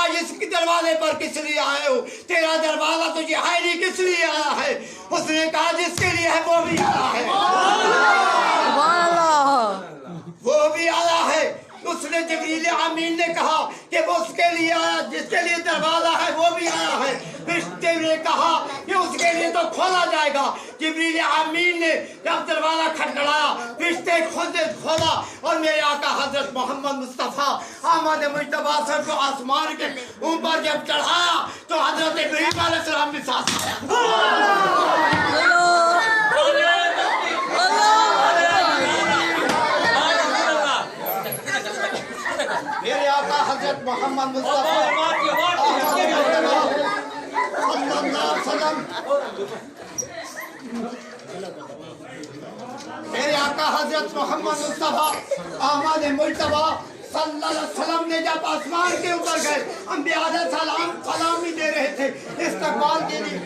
آج اس کے دروازے پر کس لیے آئے ہو؟ تیرا دروازہ تجھے ہے نہیں، کس لیے آیا ہے؟ اس نے کہا جس کے لیے ہے وہ بھی آیا ہے، وہ بھی آیا ہے۔ اس نے جبریل امین نے کہا کہ وہ اس کے لیے آیا جس کے لیے دروازہ ہے وہ بھی آیا ہے۔ فرشتے نے کہا کہ اس کے لیے تو کھولا جائے گا۔ جبریل امین نے جب دروازہ کھٹکھڑایا، فرشتے خود نے کھولا اور میرے آقا حضرت محمد مصطفیٰ احمد مجتبیٰ صاحب کو آسمان کے اوپر جب چڑھایا تو حضرت ابراہیم علیہ السلام بھی ساتھ آیا۔ میرے آقا حضرت محمد مصطفیٰ صلی اللہ علیہ وسلم، میرے آقا حضرت محمد مصطفیٰ احمد مجتبیٰ صلی اللہ علیہ وسلم نے جب آسمان کے اوپر گئے، انبیاء علیہ السلام سلامی دے رہے تھے، استقبال کے لیے